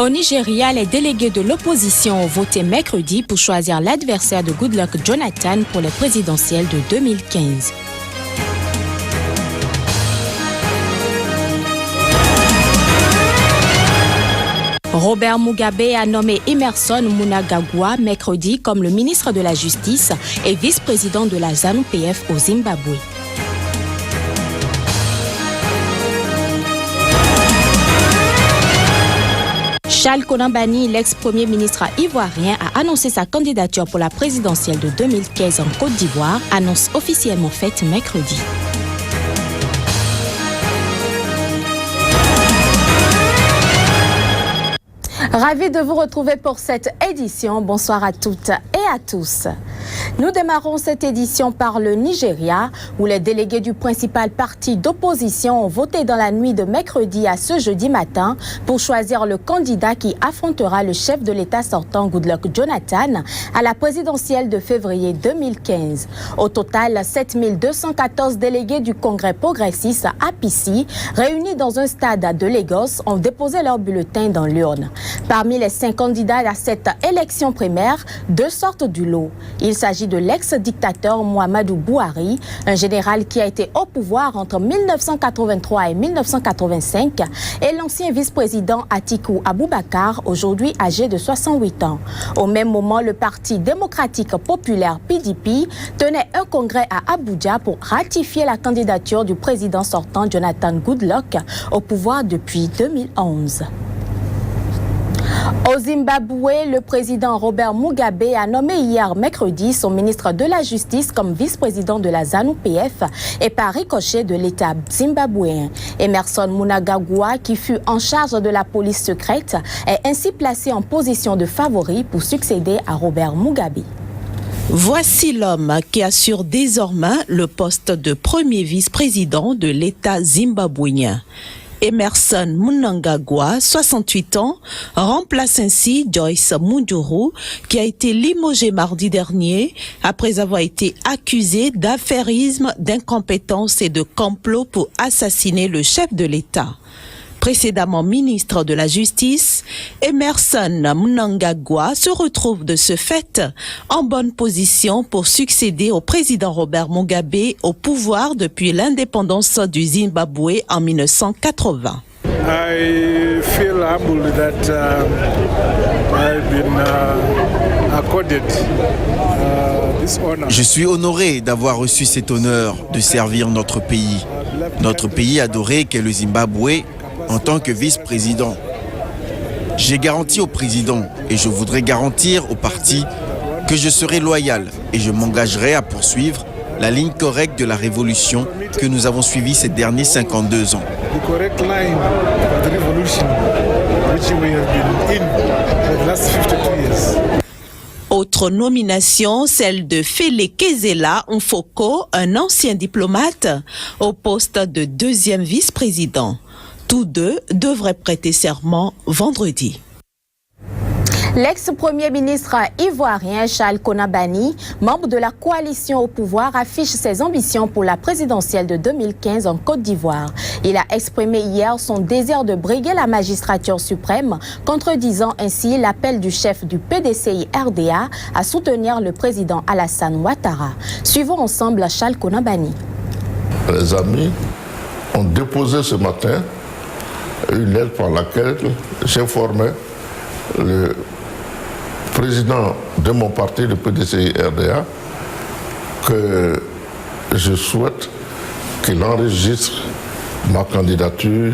Au Nigeria, les délégués de l'opposition ont voté mercredi pour choisir l'adversaire de Goodluck Jonathan pour les présidentielles de 2015. Robert Mugabe a nommé Emmerson Mnangagwa mercredi comme le ministre de la Justice et vice-président de la ZANU-PF au Zimbabwe. Charles Konambani, l'ex-premier ministre ivoirien, a annoncé sa candidature pour la présidentielle de 2015 en Côte d'Ivoire, annonce officiellement faite mercredi. Ravi de vous retrouver pour cette édition. Bonsoir à toutes et à tous. Nous démarrons cette édition par le Nigeria, où les délégués du principal parti d'opposition ont voté dans la nuit de mercredi à ce jeudi matin pour choisir le candidat qui affrontera le chef de l'État sortant Goodluck Jonathan à la présidentielle de février 2015. Au total, 7214 délégués du Congrès progressiste APC, réunis dans un stade de Lagos, ont déposé leur bulletin dans l'urne. Parmi les 5 candidats à cette élection primaire, 2 sortent du lot. Il s'agit de l'ex-dictateur Muhammadu Buhari, un général qui a été au pouvoir entre 1983 et 1985, et l'ancien vice-président Atiku Abubakar, aujourd'hui âgé de 68 ans. Au même moment, le Parti démocratique populaire PDP tenait un congrès à Abuja pour ratifier la candidature du président sortant Jonathan Goodluck au pouvoir depuis 2011. Au Zimbabwe, le président Robert Mugabe a nommé hier mercredi son ministre de la Justice comme vice-président de la ZANU-PF et par ricochet de l'État zimbabwéen. Emmerson Mnangagwa, qui fut en charge de la police secrète, est ainsi placé en position de favori pour succéder à Robert Mugabe. Voici l'homme qui assure désormais le poste de premier vice-président de l'État zimbabwéen. Emmerson Mnangagwa, 68 ans, remplace ainsi Joyce Mujuru, qui a été limogé mardi dernier après avoir été accusé d'affairisme, d'incompétence et de complot pour assassiner le chef de l'État. Précédemment ministre de la Justice, Emmerson Mnangagwa se retrouve de ce fait en bonne position pour succéder au président Robert Mugabe au pouvoir depuis l'indépendance du Zimbabwe en 1980. I feel humbled that I've been accorded this honor. Je suis honoré d'avoir reçu cet honneur de servir notre pays adoré qu'est le Zimbabwe, en tant que vice-président. J'ai garanti au président et je voudrais garantir au parti que je serai loyal et je m'engagerai à poursuivre la ligne correcte de la révolution que nous avons suivie ces derniers 52 ans. Autre nomination, celle de Fele Kezela Mfoko, un ancien diplomate, au poste de deuxième vice-président. Tous deux devraient prêter serment vendredi. L'ex-premier ministre ivoirien Charles Konambani, membre de la coalition au pouvoir, affiche ses ambitions pour la présidentielle de 2015 en Côte d'Ivoire. Il a exprimé hier son désir de briguer la magistrature suprême, contredisant ainsi l'appel du chef du PDCI-RDA à soutenir le président Alassane Ouattara. Suivons ensemble Charles Konambani. Les amis ont déposé ce matin une lettre par laquelle j'informais le président de mon parti, le PDCI-RDA, que je souhaite qu'il enregistre ma candidature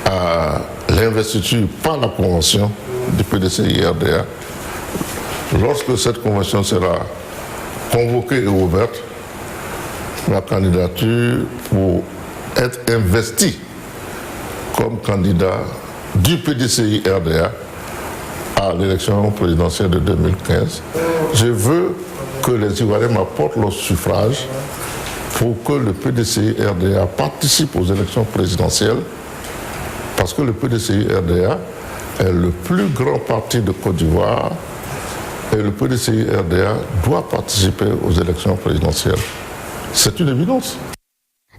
à l'investiture par la convention du PDCI-RDA. Lorsque cette convention sera convoquée et ouverte, ma candidature pour être investie comme candidat du PDCI-RDA à l'élection présidentielle de 2015. Je veux que les Ivoiriens m'apportent leur suffrage pour que le PDCI-RDA participe aux élections présidentielles, parce que le PDCI-RDA est le plus grand parti de Côte d'Ivoire et le PDCI-RDA doit participer aux élections présidentielles. C'est une évidence.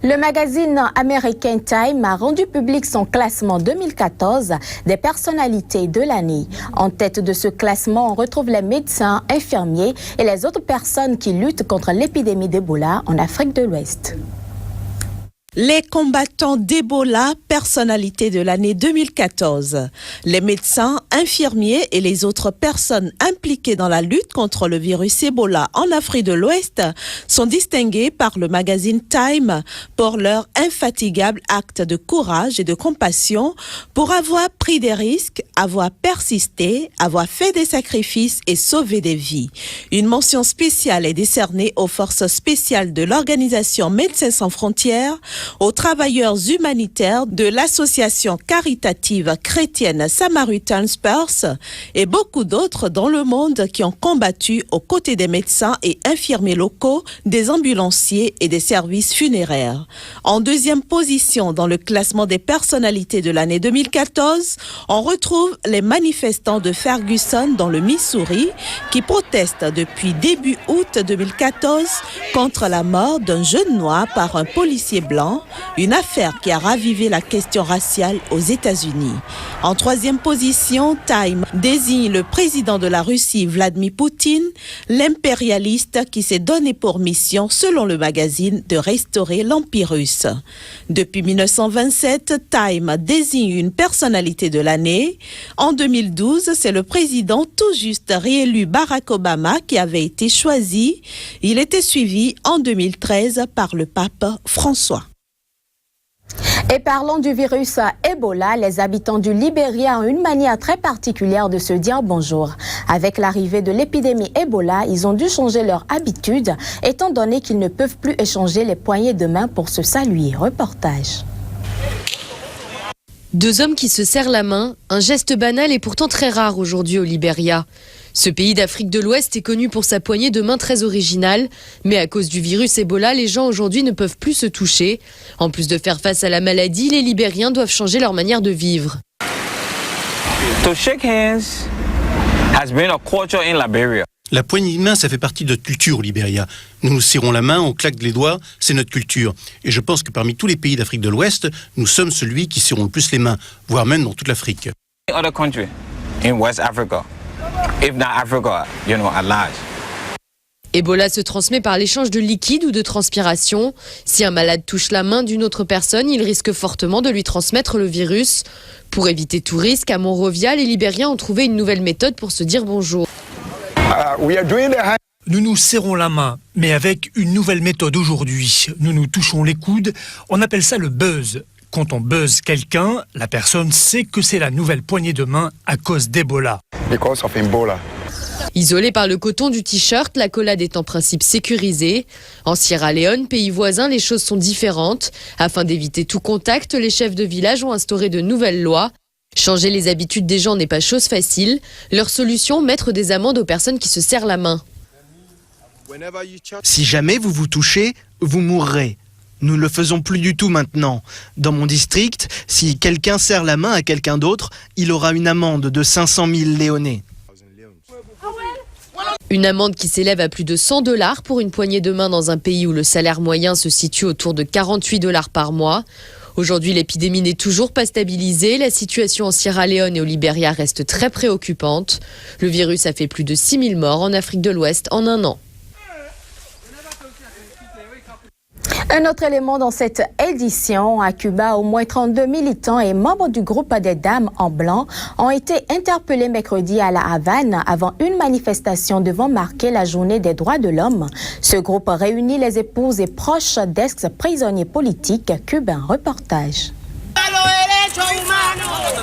Le magazine américain Time a rendu public son classement 2014 des personnalités de l'année. En tête de ce classement, on retrouve les médecins, infirmiers et les autres personnes qui luttent contre l'épidémie d'Ebola en Afrique de l'Ouest. Les combattants d'Ebola, personnalités de l'année 2014. Les médecins, infirmiers et les autres personnes impliquées dans la lutte contre le virus Ebola en Afrique de l'Ouest sont distingués par le magazine Time pour leur infatigable acte de courage et de compassion pour avoir pris des risques, avoir persisté, avoir fait des sacrifices et sauvé des vies. Une mention spéciale est décernée aux forces spéciales de l'organisation Médecins sans frontières, aux travailleurs humanitaires de l'association caritative chrétienne Samaritan Spurs et beaucoup d'autres dans le monde qui ont combattu aux côtés des médecins et infirmiers locaux, des ambulanciers et des services funéraires. En deuxième position dans le classement des personnalités de l'année 2014, on retrouve les manifestants de Ferguson dans le Missouri qui protestent depuis début août 2014 contre la mort d'un jeune noir par un policier blanc, une affaire qui a ravivé la question raciale aux États-Unis. En troisième position, Time désigne le président de la Russie, Vladimir Poutine, l'impérialiste qui s'est donné pour mission, selon le magazine, de restaurer l'Empire russe. Depuis 1927, Time désigne une personnalité de l'année. En 2012, c'est le président tout juste réélu Barack Obama qui avait été choisi. Il était suivi en 2013 par le pape François. Et parlons du virus Ebola, les habitants du Libéria ont une manière très particulière de se dire bonjour. Avec l'arrivée de l'épidémie Ebola, ils ont dû changer leur habitude, étant donné qu'ils ne peuvent plus échanger les poignées de main pour se saluer. Reportage. Deux hommes qui se serrent la main, un geste banal et pourtant très rare aujourd'hui au Libéria. Ce pays d'Afrique de l'Ouest est connu pour sa poignée de main très originale, mais à cause du virus Ebola, les gens aujourd'hui ne peuvent plus se toucher. En plus de faire face à la maladie, les Libériens doivent changer leur manière de vivre. To shake hands has been a culture in Liberia. La poignée de main, ça fait partie de notre culture au Libéria. Nous nous serrons la main, on claque les doigts, c'est notre culture. Et je pense que parmi tous les pays d'Afrique de l'Ouest, nous sommes celui qui serrons le plus les mains, voire même dans toute l'Afrique. Other country in West Africa, if not Africa, at large. Ebola se transmet par l'échange de liquide ou de transpiration. Si un malade touche la main d'une autre personne, il risque fortement de lui transmettre le virus. Pour éviter tout risque, à Monrovia, les Libériens ont trouvé une nouvelle méthode pour se dire bonjour. Nous nous serrons la main, mais avec une nouvelle méthode aujourd'hui. Nous nous touchons les coudes, on appelle ça le buzz. Quand on buzz quelqu'un, la personne sait que c'est la nouvelle poignée de main à cause d'Ebola. Isolée par le coton du t-shirt, l'accolade est en principe sécurisée. En Sierra Leone, pays voisin, les choses sont différentes. Afin d'éviter tout contact, les chefs de village ont instauré de nouvelles lois. Changer les habitudes des gens n'est pas chose facile. Leur solution, mettre des amendes aux personnes qui se serrent la main. Si jamais vous vous touchez, vous mourrez. Nous ne le faisons plus du tout maintenant. Dans mon district, si quelqu'un serre la main à quelqu'un d'autre, il aura une amende de 500 000 léonais. Une amende qui s'élève à plus de $100 pour une poignée de main dans un pays où le salaire moyen se situe autour de $48 par mois. Aujourd'hui, l'épidémie n'est toujours pas stabilisée. La situation en Sierra Leone et au Libéria reste très préoccupante. Le virus a fait plus de 6 000 morts en Afrique de l'Ouest en un an. Un autre élément dans cette édition, à Cuba, au moins 32 militants et membres du groupe des Dames en blanc ont été interpellés mercredi à La Havane avant une manifestation devant marquer la journée des droits de l'homme. Ce groupe réunit les épouses et proches d'ex-prisonniers politiques cubains. Reportage.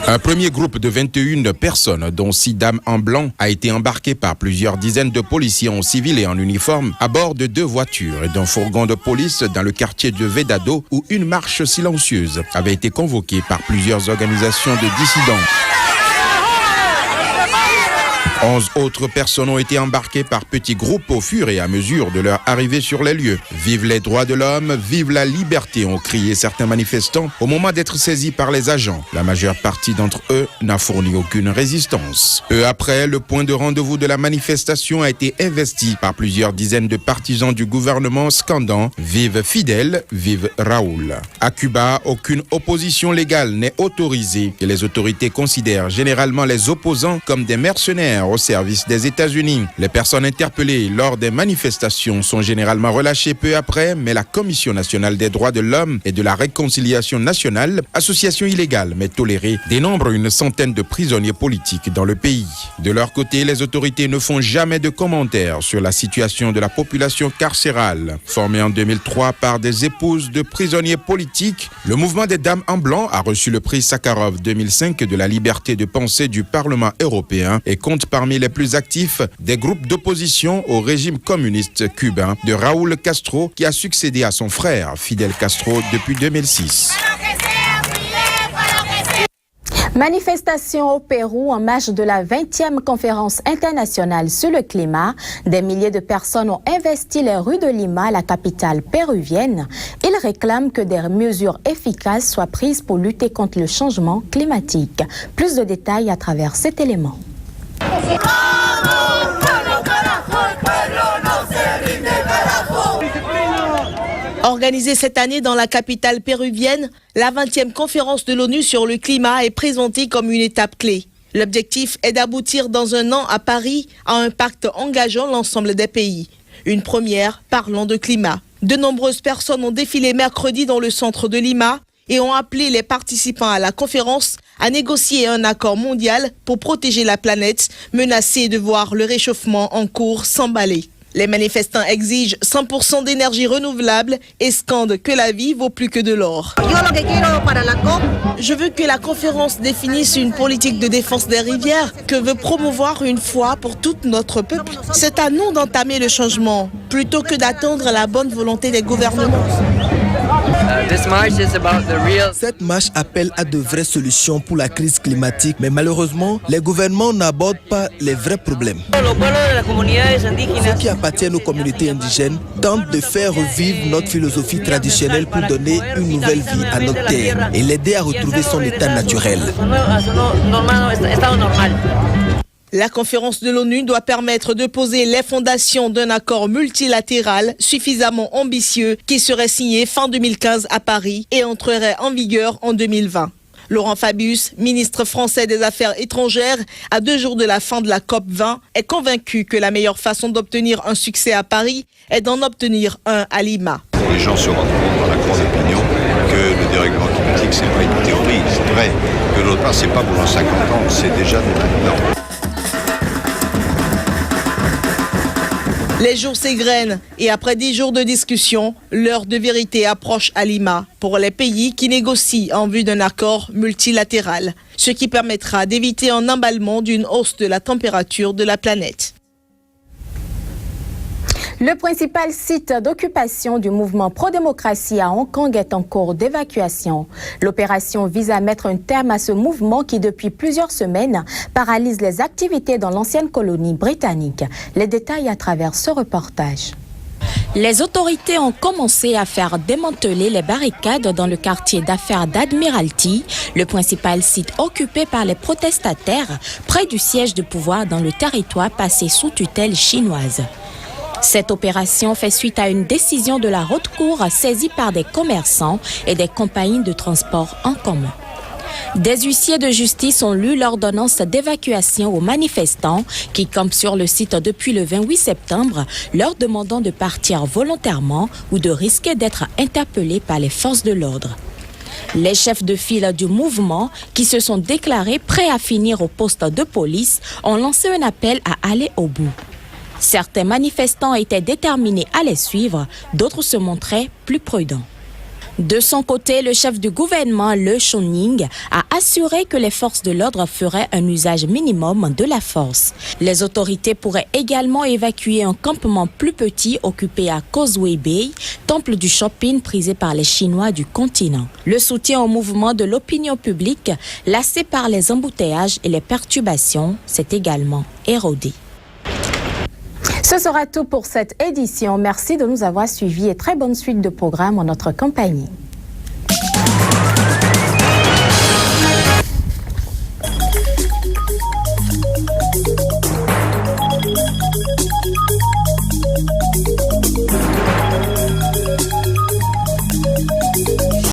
Un premier groupe de 21 personnes, dont 6 dames en blanc, a été embarqué par plusieurs dizaines de policiers en civil et en uniforme à bord de 2 voitures et d'un fourgon de police dans le quartier de Vedado où une marche silencieuse avait été convoquée par plusieurs organisations de dissidents. 11 autres personnes ont été embarquées par petits groupes au fur et à mesure de leur arrivée sur les lieux. Vive les droits de l'homme, vive la liberté, ont crié certains manifestants au moment d'être saisis par les agents. La majeure partie d'entre eux n'a fourni aucune résistance. Peu après, le point de rendez-vous de la manifestation a été investi par plusieurs dizaines de partisans du gouvernement scandant « Vive Fidel, vive Raoul ». À Cuba, aucune opposition légale n'est autorisée et les autorités considèrent généralement les opposants comme des mercenaires au service des États-Unis. Les personnes interpellées lors des manifestations sont généralement relâchées peu après, mais la Commission nationale des droits de l'homme et de la réconciliation nationale, association illégale mais tolérée, dénombre une centaine de prisonniers politiques dans le pays. De leur côté, les autorités ne font jamais de commentaires sur la situation de la population carcérale. Formé en 2003 par des épouses de prisonniers politiques, le mouvement des Dames en blanc a reçu le prix Sakharov 2005 de la liberté de pensée du Parlement européen et compte parmi les plus actifs des groupes d'opposition au régime communiste cubain de Raúl Castro, qui a succédé à son frère Fidel Castro depuis 2006. Manifestation au Pérou en marge de la 20e conférence internationale sur le climat. Des milliers de personnes ont investi les rues de Lima, la capitale péruvienne. Ils réclament que des mesures efficaces soient prises pour lutter contre le changement climatique. Plus de détails à travers cet élément. Organisée cette année dans la capitale péruvienne, la 20e conférence de l'ONU sur le climat est présentée comme une étape clé. L'objectif est d'aboutir dans un an à Paris à un pacte engageant l'ensemble des pays. Une première parlant de climat. De nombreuses personnes ont défilé mercredi dans le centre de Lima et ont appelé les participants à la conférence à négocier un accord mondial pour protéger la planète, menacée de voir le réchauffement en cours s'emballer. Les manifestants exigent 100% d'énergie renouvelable et scandent que la vie vaut plus que de l'or. Je veux que la conférence définisse une politique de défense des rivières que veut promouvoir une fois pour tout notre peuple. C'est à nous d'entamer le changement plutôt que d'attendre la bonne volonté des gouvernements. Cette marche appelle à de vraies solutions pour la crise climatique, mais malheureusement, les gouvernements n'abordent pas les vrais problèmes. Ceux qui appartiennent aux communautés indigènes tentent de faire revivre notre philosophie traditionnelle pour donner une nouvelle vie à notre terre et l'aider à retrouver son état naturel. La conférence de l'ONU doit permettre de poser les fondations d'un accord multilatéral suffisamment ambitieux qui serait signé fin 2015 à Paris et entrerait en vigueur en 2020. Laurent Fabius, ministre français des Affaires étrangères, à 2 jours de la fin de la COP20, est convaincu que la meilleure façon d'obtenir un succès à Paris est d'en obtenir un à Lima. Les gens se rendent compte dans la grande opinion que le dérèglement climatique, c'est pas une théorie, c'est vrai. Que de l'autre part, c'est pas pour dans 50 ans, c'est déjà de maintenant. Les jours s'égrènent et après 10 jours de discussion, l'heure de vérité approche à Lima pour les pays qui négocient en vue d'un accord multilatéral, ce qui permettra d'éviter un emballement d'une hausse de la température de la planète. Le principal site d'occupation du mouvement pro-démocratie à Hong Kong est en cours d'évacuation. L'opération vise à mettre un terme à ce mouvement qui, depuis plusieurs semaines, paralyse les activités dans l'ancienne colonie britannique. Les détails à travers ce reportage. Les autorités ont commencé à faire démanteler les barricades dans le quartier d'affaires d'Admiralty, le principal site occupé par les protestataires près du siège de pouvoir dans le territoire passé sous tutelle chinoise. Cette opération fait suite à une décision de la haute cour saisie par des commerçants et des compagnies de transport en commun. Des huissiers de justice ont lu l'ordonnance d'évacuation aux manifestants qui campent sur le site depuis le 28 septembre, leur demandant de partir volontairement ou de risquer d'être interpellés par les forces de l'ordre. Les chefs de file du mouvement, qui se sont déclarés prêts à finir au poste de police, ont lancé un appel à aller au bout. Certains manifestants étaient déterminés à les suivre, d'autres se montraient plus prudents. De son côté, le chef du gouvernement, Le Chon-Ning, a assuré que les forces de l'ordre feraient un usage minimum de la force. Les autorités pourraient également évacuer un campement plus petit occupé à Causeway Bay, temple du shopping prisé par les Chinois du continent. Le soutien au mouvement de l'opinion publique, lassé par les embouteillages et les perturbations, s'est également érodé. Ce sera tout pour cette édition. Merci de nous avoir suivis et très bonne suite de programmes en notre compagnie.